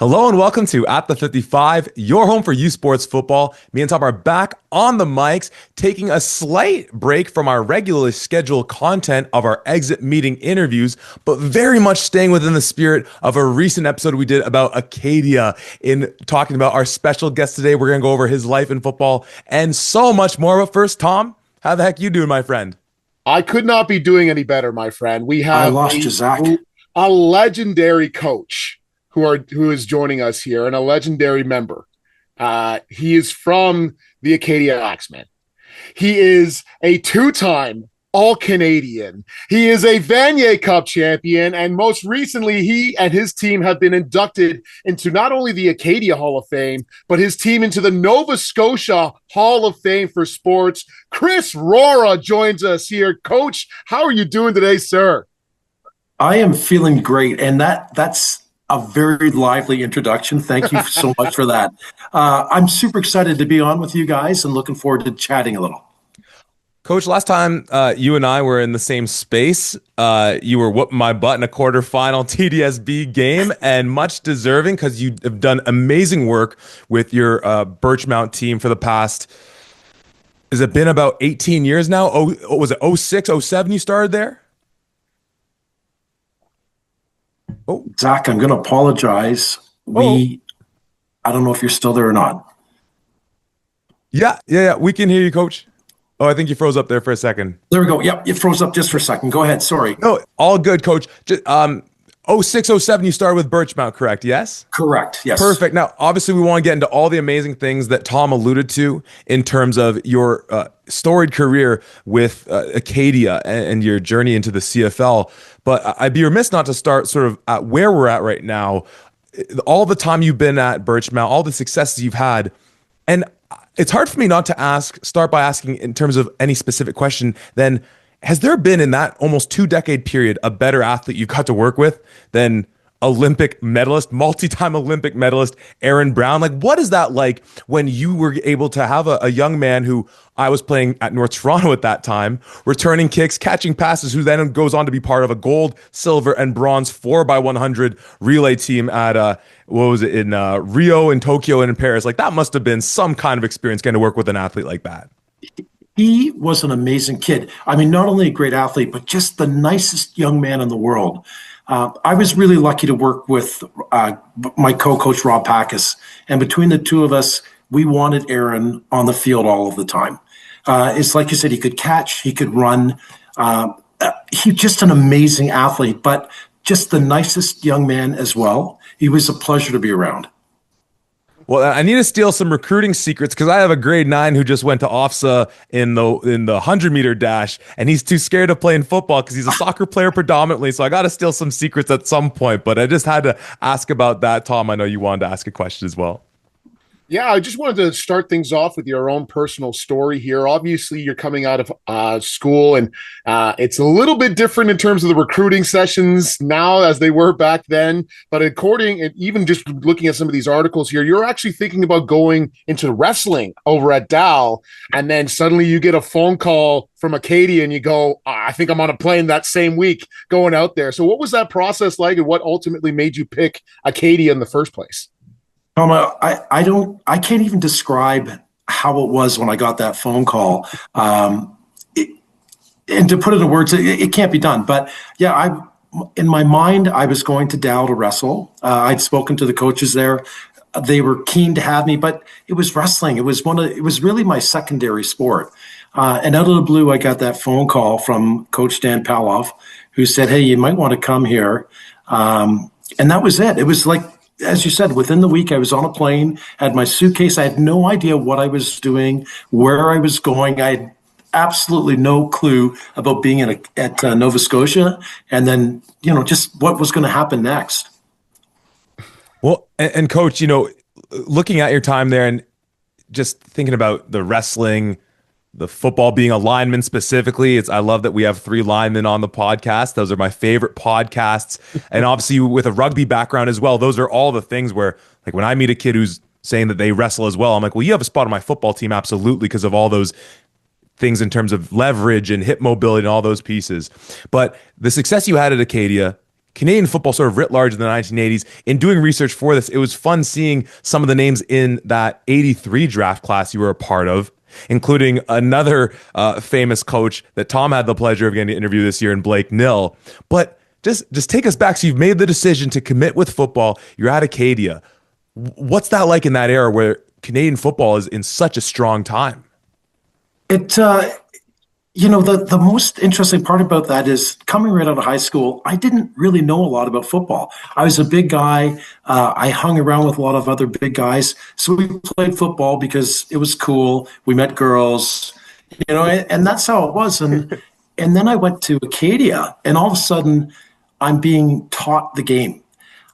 Hello and welcome to At the 55, your home for U Sports football. Me and Tom are back on the mics, taking a slight break from our regularly scheduled content of our exit meeting interviews, but very much staying within the spirit of a recent episode we did about Acadia. In talking about our special guest today, we're going to go over his life in football and so much more. But first, Tom, how the heck you doing, my friend? I could not be doing any better, my friend. We I have lost you, Zach. a legendary coach who is joining us here and a legendary member. He is from the Acadia Axemen. He is a two-time All-Canadian. He is a Vanier Cup Champion, and most recently, he and his team have been inducted into not only the Acadia Hall of Fame, but his team into the Nova Scotia Hall of Fame for Sports. Chris Rhora joins us here. Coach, how are you doing today, sir? I am feeling great, and that's a very lively introduction. Thank you so much for that. I'm super excited to be on with you guys and looking forward to chatting a little. Coach, last time you and I were in the same space, you were whooping my butt in a quarterfinal TDSB game, and much deserving because you have done amazing work with your Birchmount team for the past, has it been about 18 years now? Was it 06, 07 you started there? Oh, Zach, I'm going to apologize. I don't know if you're still there or not. Yeah. We can hear you, Coach. Oh, I think you froze up there for a second. There we go. Yep, it froze up just for a second. Go ahead. Sorry. No, all good, Coach. Just, 06, 07, you started with Birchmount, correct? Yes? Correct. Yes. Perfect. Now, obviously, we want to get into all the amazing things that Tom alluded to in terms of your storied career with Acadia and your journey into the CFL. But I'd be remiss not to start sort of at where we're at right now. All the time you've been at Birchmount, all the successes you've had. And it's hard for me not to start by asking in terms of any specific question, then has there been in that almost 2-decade period a better athlete you've got to work with than Olympic medalist, multi-time Olympic medalist Aaron Brown? Like, what is that like when you were able to have a young man who I was playing at North Toronto at that time, returning kicks, catching passes, who then goes on to be part of a gold, silver, and bronze 4x100 relay team at in Rio and Tokyo and in Paris? Like, that must have been some kind of experience getting to work with an athlete like that. He was an amazing kid. I mean, not only a great athlete, but just the nicest young man in the world. I was really lucky to work with my co-coach, Rob Packus. And between the two of us, we wanted Aaron on the field all of the time. It's like you said, he could catch, he could run. He's just an amazing athlete, but just the nicest young man as well. He was a pleasure to be around. Well, I need to steal some recruiting secrets because I have a grade 9 who just went to OFSA in the 100-meter dash, and he's too scared of playing football because he's a soccer player predominantly. So I got to steal some secrets at some point. But I just had to ask about that, Tom. I know you wanted to ask a question as well. Yeah, I just wanted to start things off with your own personal story here. Obviously, you're coming out of school, and it's a little bit different in terms of the recruiting sessions now as they were back then. But and even just looking at some of these articles here, you're actually thinking about going into wrestling over at Dal, and then suddenly you get a phone call from Acadia, and you go, I think I'm on a plane that same week going out there. So what was that process like, and what ultimately made you pick Acadia in the first place? I can't even describe how it was when I got that phone call. And to put it in words, it can't be done. But yeah, in my mind, I was going to Dow to wrestle. I'd spoken to the coaches there. They were keen to have me, but it was wrestling. It was really my secondary sport. And out of the blue, I got that phone call from Coach Dan Paloff, who said, "Hey, you might want to come here." And that was it. It was like, as you said, within the week, I was on a plane, had my suitcase. I had no idea what I was doing, where I was going. I had absolutely no clue about being at Nova Scotia, and then, just what was going to happen next. Well, and Coach, looking at your time there and just thinking about the wrestling, the football being a lineman specifically, I love that we have 3 linemen on the podcast. Those are my favorite podcasts. And obviously with a rugby background as well, those are all the things where, like, when I meet a kid who's saying that they wrestle as well, I'm like, well, you have a spot on my football team, absolutely, because of all those things in terms of leverage and hip mobility and all those pieces. But the success you had at Acadia Canadian football sort of writ large in the 1980s. In doing research for this, it was fun seeing some of the names in that 83 draft class you were a part of, including another famous coach that Tom had the pleasure of getting to interview this year in Blake Nill. But just take us back. So you've made the decision to commit with football. You're at Acadia. What's that like in that era where Canadian football is in such a strong time? The most interesting part about that is coming right out of high school, I didn't really know a lot about football. I was a big guy. I hung around with a lot of other big guys. So we played football because it was cool. We met girls, and that's how it was. And then I went to Acadia, and all of a sudden I'm being taught the game.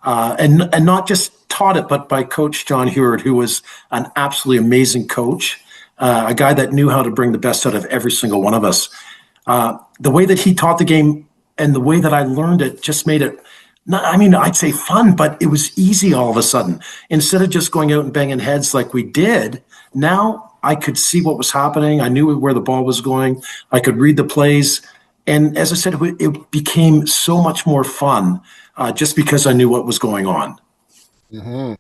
And not just taught it, but by Coach John Heward, who was an absolutely amazing coach. A guy that knew how to bring the best out of every single one of us. The way that he taught the game and the way that I learned it just made it, I'd say fun, but it was easy all of a sudden. Instead of just going out and banging heads like we did, now I could see what was happening. I knew where the ball was going. I could read the plays. And as I said, it became so much more fun just because I knew what was going on. Mm-hmm.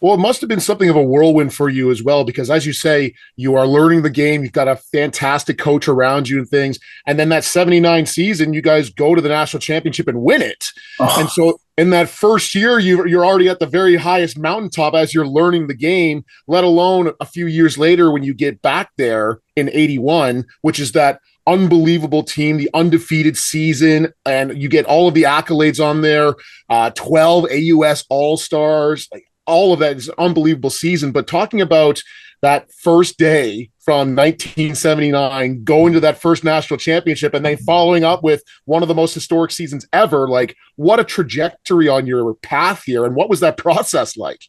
Well, it must have been something of a whirlwind for you as well, because as you say, you are learning the game. You've got a fantastic coach around you and things. And then that 79 season, you guys go to the national championship and win it. Oh. And so in that first year, you're already at the very highest mountaintop as you're learning the game, let alone a few years later when you get back there in 81, which is that unbelievable team, the undefeated season, and you get all of the accolades on there, 12 AUS All-Stars, all of that is an unbelievable season. But talking about that first day from 1979, going to that first national championship and then following up with one of the most historic seasons ever, like what a trajectory on your path here. And what was that process like?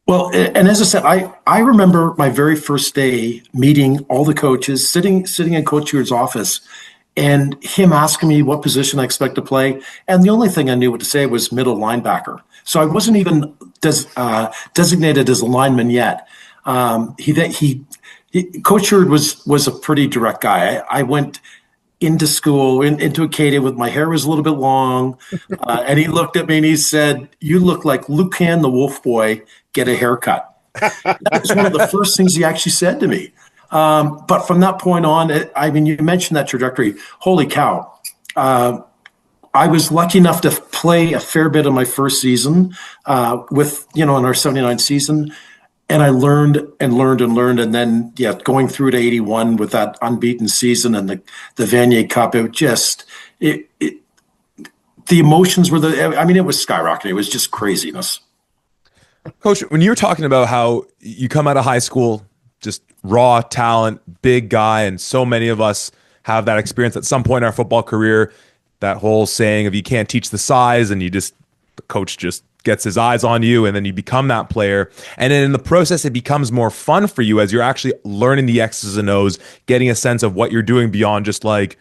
Well, and as I said, I remember my very first day meeting all the coaches, sitting in Coach Heward's office, and him asking me what position I expect to play. And the only thing I knew what to say was middle linebacker. So I wasn't even designated as a lineman yet. Coach Heward was a pretty direct guy. I went into school, into Acadia with my hair was a little bit long. And he looked at me and he said, "You look like Lucan the Wolf Boy, get a haircut." That was one of the first things he actually said to me. But from that point on, you mentioned that trajectory. Holy cow. I was lucky enough to play a fair bit of my first season in our 79 season. And I learned. And then, going through to 81 with that unbeaten season and the Vanier Cup, the emotions were it was skyrocketing. It was just craziness. Coach, when you were talking about how you come out of high school, just raw talent, big guy, and so many of us have that experience at some point in our football career, that whole saying of you can't teach the size, and the coach just gets his eyes on you, and then you become that player. And then in the process, it becomes more fun for you as you're actually learning the X's and O's, getting a sense of what you're doing beyond just like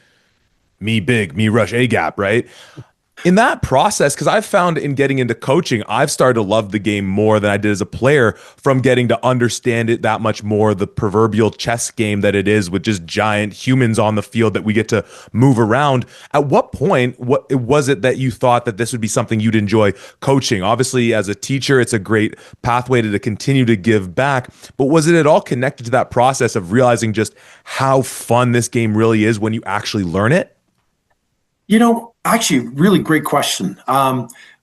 me big, me rush A gap, right? In that process, because I've found in getting into coaching, I've started to love the game more than I did as a player from getting to understand it that much more, the proverbial chess game that it is with just giant humans on the field that we get to move around. At what point, what was it that you thought that this would be something you'd enjoy coaching? Obviously, as a teacher, it's a great pathway to continue to give back, but was it at all connected to that process of realizing just how fun this game really is when you actually learn it? Actually, really great question.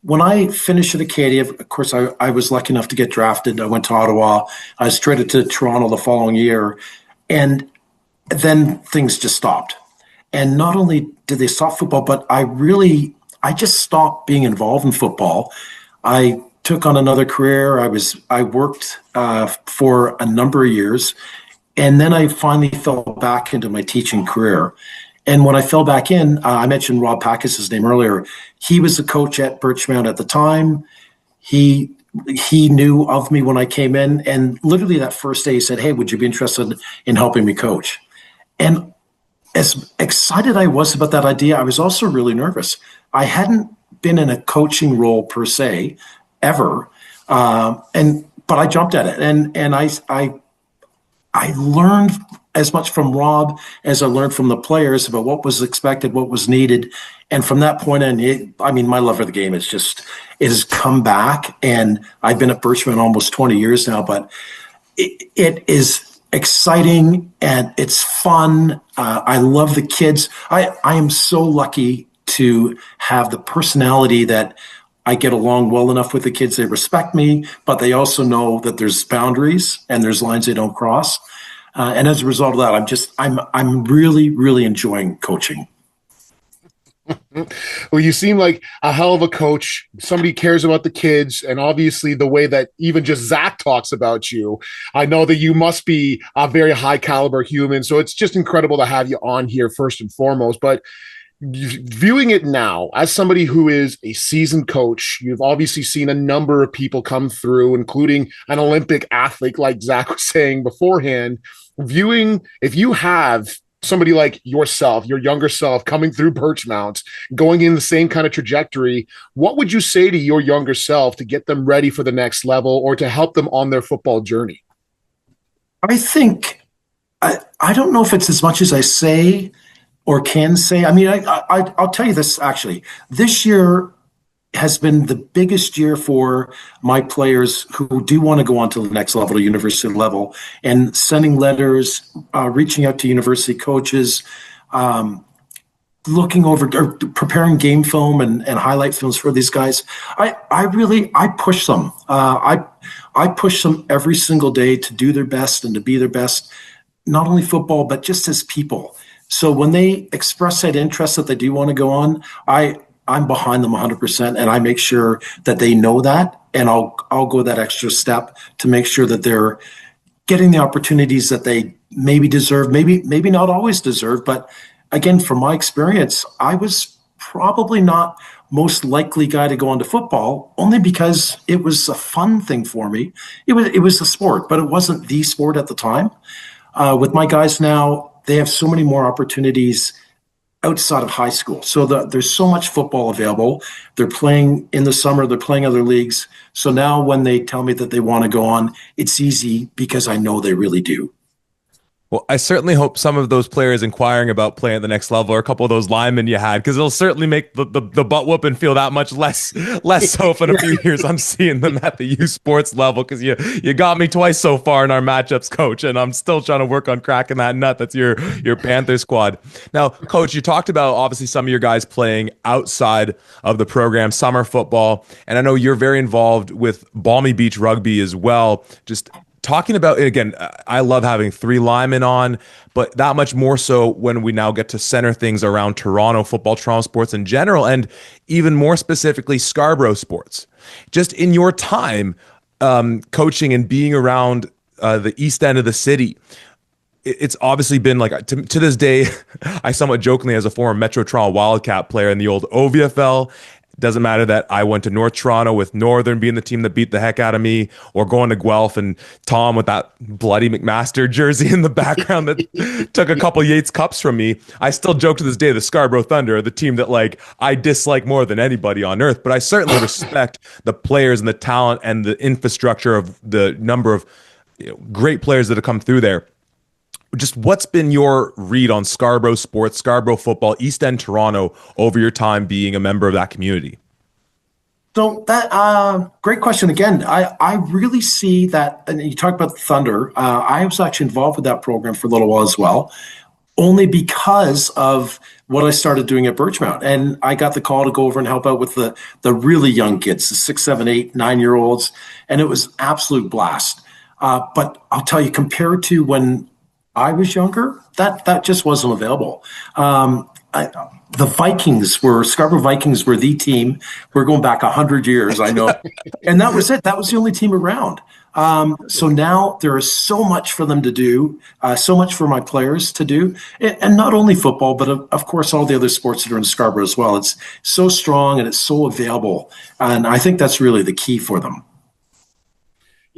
When I finished at Acadia, of course, I was lucky enough to get drafted. I went to Ottawa. I was traded to Toronto the following year. And then things just stopped. And not only did they stop football, but I just stopped being involved in football. I took on another career. I worked for a number of years. And then I finally fell back into my teaching career. And when I fell back in, I mentioned Rob Packus' name earlier. He was the coach at Birchmount at the time. He knew of me when I came in. And literally that first day, he said, "Hey, would you be interested in helping me coach?" And as excited I was about that idea, I was also really nervous. I hadn't been in a coaching role per se ever, but I jumped at it. And I learned as much from Rob as I learned from the players about what was expected, what was needed. And from that point on, my love for the game it has come back. And I've been at Birchmount almost 20 years now, but it is exciting and it's fun. I love the kids. I am so lucky to have the personality that I get along well enough with the kids. They respect me, but they also know that there's boundaries and there's lines they don't cross. And as a result of that, I'm really, really enjoying coaching. Well, you seem like a hell of a coach. Somebody cares about the kids, and obviously the way that even just Zach talks about you, I know that you must be a very high caliber human. So it's just incredible to have you on here first and foremost. But viewing it now as somebody who is a seasoned coach, you've obviously seen a number of people come through, including an Olympic athlete like Zach was saying beforehand. Viewing, if you have somebody like yourself, your younger self coming through Birchmount, going in the same kind of trajectory, what would you say to your younger self to get them ready for the next level or to help them on their football journey? I think, I don't know if it's as much as I say or can say. I mean, I'll tell you this, actually. This year has been the biggest year for my players who do want to go on to the next level, to university level, and sending letters, reaching out to university coaches, looking over or preparing game film and highlight films for these guys. I push them. I push them every single day to do their best and to be their best, not only football, but just as people. So when they express that interest that they do want to go on, I'm behind them 100%, and I make sure that they know that, and I'll go that extra step to make sure that they're getting the opportunities that they maybe deserve, maybe not always deserve. But again, from my experience, I was probably not most likely guy to go into football, only because it was a fun thing for me. It was a sport, but it wasn't the sport at the time. With my guys now, they have so many more opportunities outside of high school. So there's so much football available. They're playing in the summer, they're playing other leagues. So now when they tell me that they want to go on, it's easy because I know they really do. Well, I certainly hope some of those players inquiring about playing at the next level are a couple of those linemen you had, because it'll certainly make the butt whooping feel that much less so for a few years I'm seeing them at the U Sports level, because you got me twice so far in our matchups, Coach, and I'm still trying to work on cracking that nut. That's your Panther squad. Now, Coach, you talked about obviously some of your guys playing outside of the program, summer football, and I know you're very involved with Balmy Beach Rugby as well. Just talking about it again, I love having three linemen on, but that much more so when we now get to center things around Toronto football, Toronto sports in general, and even more specifically Scarborough sports. Just in your time coaching and being around the east end of the city, it's obviously been like, to this day, I somewhat jokingly, as a former Metro Toronto Wildcat player in the old OVFL, doesn't matter that I went to North Toronto with Northern being the team that beat the heck out of me, or going to Guelph and Tom with that bloody McMaster jersey in the background that took a couple Yates Cups from me. I still joke to this day, the Scarborough Thunder are the team that like I dislike more than anybody on earth, but I certainly respect the players and the talent and the infrastructure of the number of great players that have come through there. Just what's been your read on Scarborough sports, Scarborough football, East End Toronto over your time being a member of that community? So that great question again. I really see that, and you talk about the Thunder. I was actually involved with that program for a little while as well, only because of what I started doing at Birchmount. And I got the call to go over and help out with the really young kids, the 6, 7, 8, 9-year-olds, and it was absolute blast. But I'll tell you, compared to when I was younger, that just wasn't available. The Scarborough Vikings were the team. We're going back 100 years, I know. And that was it. That was the only team around. So now there is so much for them to do, so much for my players to do. And not only football, but of course, all the other sports that are in Scarborough as well. It's so strong and it's so available. And I think that's really the key for them.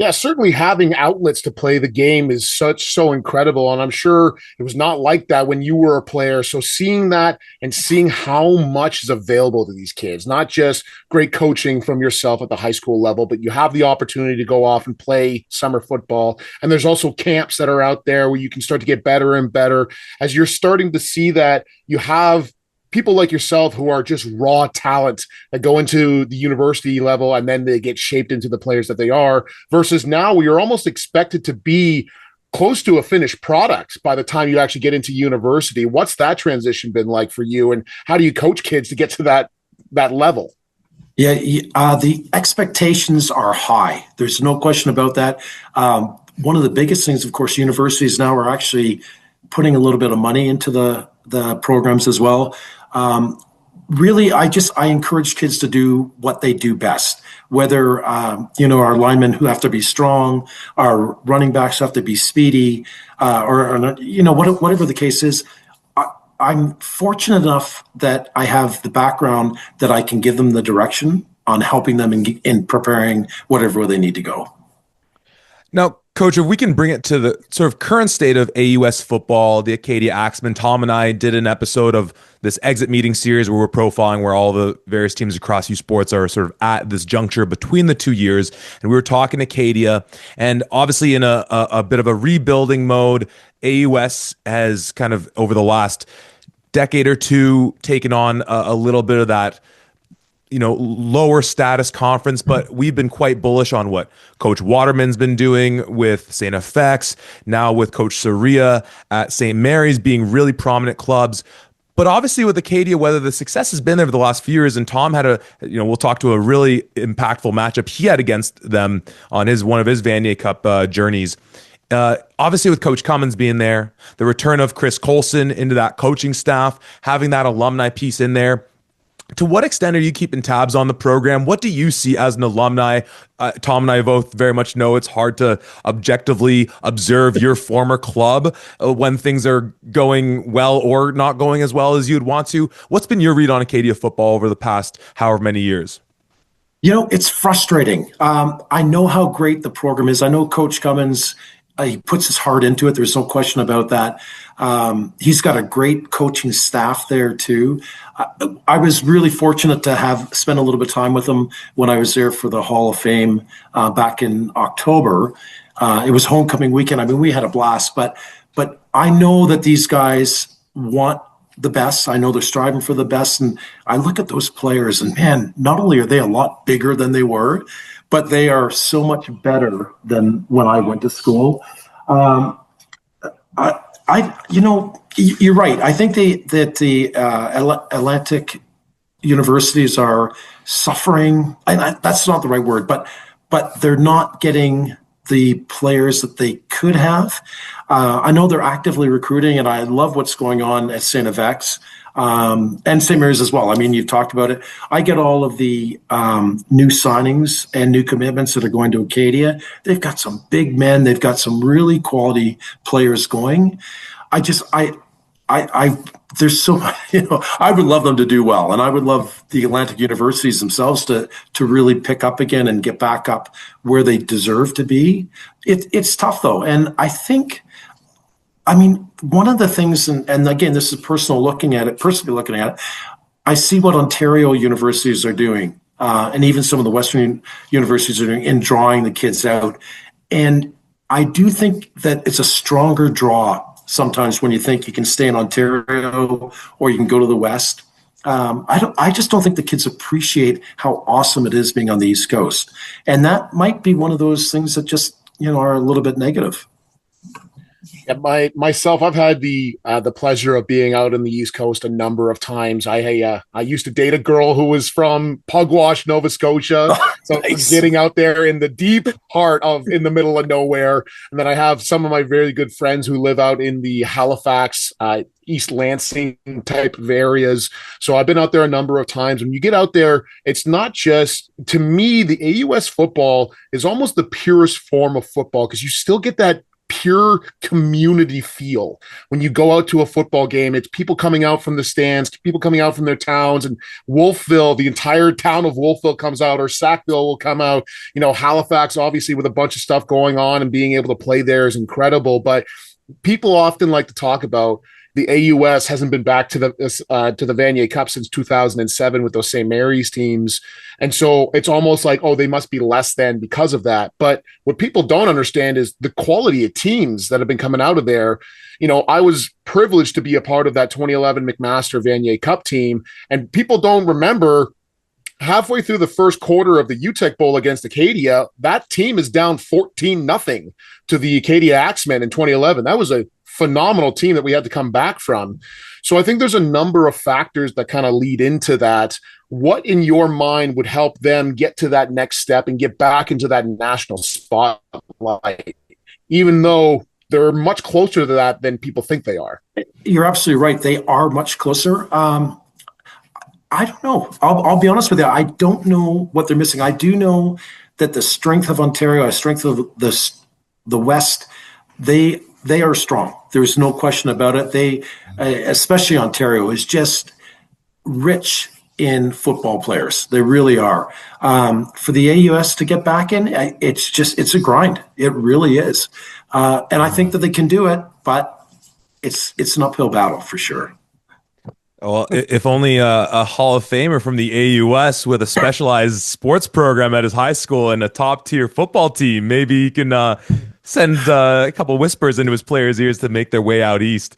Yeah, certainly having outlets to play the game is so incredible. And I'm sure it was not like that when you were a player. So seeing that and seeing how much is available to these kids, not just great coaching from yourself at the high school level, but you have the opportunity to go off and play summer football. And there's also camps that are out there where you can start to get better and better as you're starting to see that you have people like yourself who are just raw talent that go into the university level and then they get shaped into the players that they are, versus now where you're almost expected to be close to a finished product by the time you actually get into university. What's that transition been like for you, and how do you coach kids to get to that level? Yeah, the expectations are high. There's no question about that. One of the biggest things, of course, universities now are actually putting a little bit of money into the programs as well. Really, I encourage kids to do what they do best. Whether our linemen who have to be strong, our running backs have to be speedy, or whatever the case is. I'm fortunate enough that I have the background that I can give them the direction on helping them in preparing whatever they need to go. Now, Coach, if we can bring it to the sort of current state of AUS football, the Acadia Axemen, Tom and I did an episode of this exit meeting series where we're profiling where all the various teams across U Sports are sort of at this juncture between the 2 years. And we were talking Acadia, and obviously in a bit of a rebuilding mode. AUS has kind of over the last decade or two taken on a little bit of that lower status conference, but we've been quite bullish on what Coach Waterman's been doing with St. FX, now with Coach Soria at St. Mary's being really prominent clubs. But obviously with Acadia, whether the success has been there for the last few years, and Tom had we'll talk to a really impactful matchup he had against them on one of his Vanier Cup journeys. Obviously with Coach Cummins being there, the return of Chris Colson into that coaching staff, having that alumni piece in there. To what extent are you keeping tabs on the program? What do you see as an alumni? Tom and I both very much know it's hard to objectively observe your former club when things are going well or not going as well as you'd want to. What's been your read on Acadia football over the past however many years? It's frustrating. I know how great the program is. I know Coach Cummins, he puts his heart into it. There's no question about that. He's got a great coaching staff there too. I was really fortunate to have spent a little bit of time with him when I was there for the Hall of Fame back in October. It was homecoming weekend. I mean, we had a blast, but I know that these guys want the best. I know they're striving for the best. And I look at those players and man, not only are they a lot bigger than they were, but they are so much better than when I went to school. You're right. I think that the Atlantic universities are suffering. That's not the right word, but they're not getting the players that they could have. I know they're actively recruiting, and I love what's going on at St. FX and St. Mary's as well. I mean, you've talked about it. I get all of the new signings and new commitments that are going to Acadia. They've got some big men. They've got some really quality players going. There's so much, I would love them to do well. And I would love the Atlantic universities themselves to really pick up again and get back up where they deserve to be. It's tough though. And one of the things, and again, this is personally looking at it, I see what Ontario universities are doing, and even some of the Western universities are doing in drawing the kids out. And I do think that it's a stronger draw sometimes when you think you can stay in Ontario or you can go to the West. I just don't think the kids appreciate how awesome it is being on the East Coast. And that might be one of those things that just, are a little bit negative. Yeah, myself, I've had the pleasure of being out in the East Coast a number of times. I used to date a girl who was from Pugwash, Nova Scotia. So nice. Getting out there in the deep heart in the middle of nowhere. And then I have some of my very good friends who live out in the Halifax, East Lansing type of areas. So I've been out there a number of times. When you get out there, it's not just, to me, the AUS football is almost the purest form of football because you still get that pure community feel. When you go out to a football game, it's people coming out from the stands, people coming out from their towns, and Wolfville, the entire town of Wolfville comes out, or Sackville will come out. Halifax, obviously, with a bunch of stuff going on and being able to play there is incredible. But people often like to talk about the AUS hasn't been back to the Vanier Cup since 2007 with those St. Mary's teams. And so it's almost like, oh, they must be less than because of that. But what people don't understand is the quality of teams that have been coming out of there. I was privileged to be a part of that 2011 McMaster Vanier Cup team. And people don't remember, halfway through the first quarter of the UTEC Bowl against Acadia, that team is down 14-0 to the Acadia Axemen in 2011. That was a phenomenal team that we had to come back from. So I think there's a number of factors that kind of lead into that. What in your mind would help them get to that next step and get back into that national spotlight, even though they're much closer to that than people think they are? You're absolutely right. They are much closer. I don't know. I'll be honest with you. I don't know what they're missing. I do know that the strength of Ontario, the strength of the West, they are strong. There's no question about it. They, especially Ontario, is just rich in football players. They really are. For the AUS to get back in, it's a grind. It really is. And I think that they can do it, but it's an uphill battle for sure. Well, if only a Hall of Famer from the AUS with a specialized sports program at his high school and a top-tier football team, maybe he can send a couple whispers into his players' ears to make their way out east.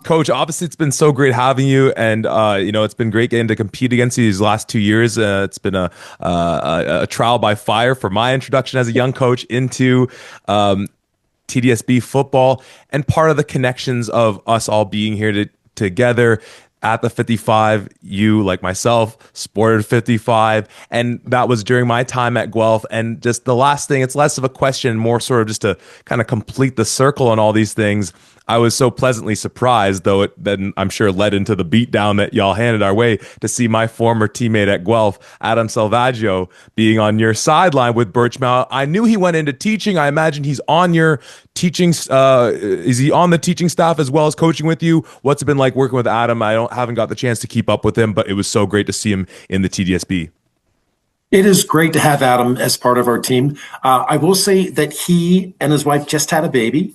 Coach, obviously it's been so great having you, and it's been great getting to compete against you these last 2 years. It's been a trial by fire for my introduction as a young coach into TDSB football, and part of the connections of us all being here together at the 55. You, like myself, sported 55, and that was during my time at Guelph. And just the last thing, it's less of a question, more sort of just to kind of complete the circle on all these things. I was so pleasantly surprised, though it then I'm sure led into the beatdown that y'all handed our way, to see my former teammate at Guelph, Adam Salvaggio, being on your sideline with Birchmount. I knew he went into teaching. I imagine he's on your teaching. Is he on the teaching staff as well as coaching with you? What's it been like working with Adam? I haven't got the chance to keep up with him, but it was so great to see him in the TDSB. It is great to have Adam as part of our team. I will say that he and his wife just had a baby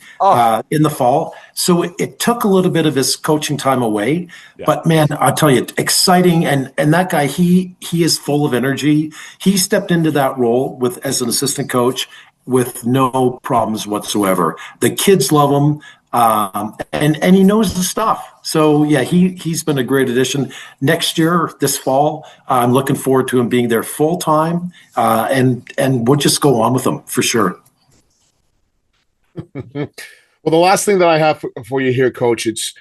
in the fall. So it took a little bit of his coaching time away. Yeah. But man, I'll tell you, exciting. And that guy, he is full of energy. He stepped into that role as an assistant coach with no problems whatsoever. The kids love him. And he knows the stuff. So yeah, he's been a great addition. Next year, this fall, I'm looking forward to him being there full time, and we'll just go on with him for sure. Well, the last thing that I have for you here, Coach, it's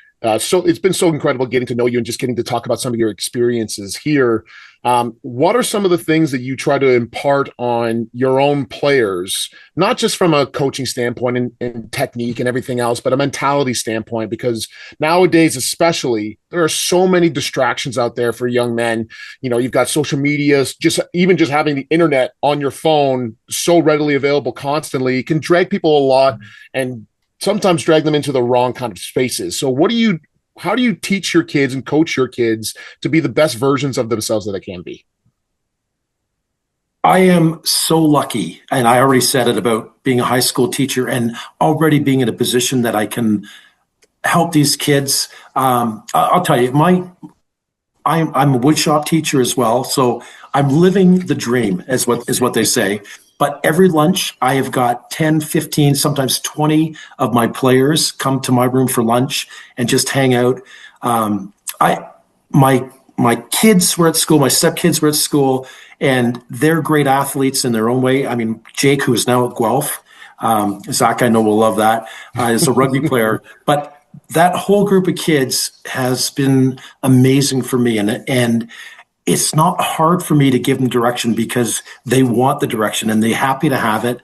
been so incredible getting to know you and just getting to talk about some of your experiences here. What are some of the things that you try to impart on your own players, not just from a coaching standpoint and technique and everything else, but a mentality standpoint? Because nowadays, especially, there are so many distractions out there for young men. You've got social media, just having the internet on your phone so readily available constantly can drag people a lot and sometimes drag them into the wrong kind of spaces. So how do you teach your kids and coach your kids to be the best versions of themselves that they can be? I am so lucky, and I already said it about being a high school teacher and already being in a position that I can help these kids. I'll tell you, I'm a woodshop teacher as well, so I'm living the dream, is what they say. But every lunch, I have got 10, 15, sometimes 20 of my players come to my room for lunch and just hang out. My kids were at school, my stepkids were at school, and they're great athletes in their own way. I mean, Jake, who is now at Guelph, Zach, I know will love that, is a rugby player. But that whole group of kids has been amazing for me. And it's not hard for me to give them direction because they want the direction and they're happy to have it.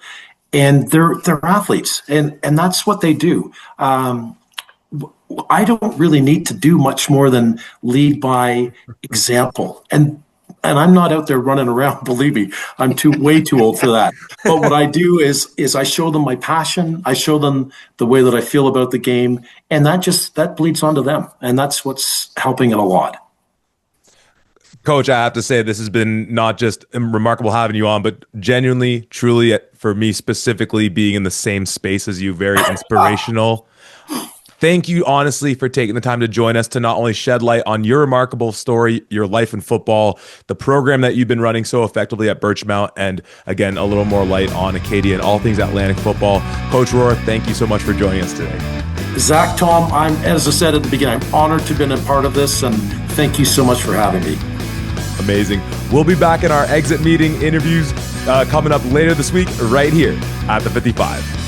And they're athletes, and that's what they do. I don't really need to do much more than lead by example. And and I'm not out there running around, believe me, I'm way too old for that. But what I do is I show them my passion. I show them the way that I feel about the game, and that bleeds onto them. And that's what's helping it a lot. Coach, I have to say this has been not just remarkable having you on, but genuinely, truly, for me specifically, being in the same space as you, very inspirational. Thank you, honestly, for taking the time to join us to not only shed light on your remarkable story, your life in football, the program that you've been running so effectively at Birchmount, and again, a little more light on Acadia and all things Atlantic football. Coach Rhora, thank you so much for joining us today. Zach, Tom, as I said at the beginning, I'm honored to have been a part of this, and thank you so much for having me. Amazing. We'll be back in our exit meeting interviews coming up later this week right here at the 55.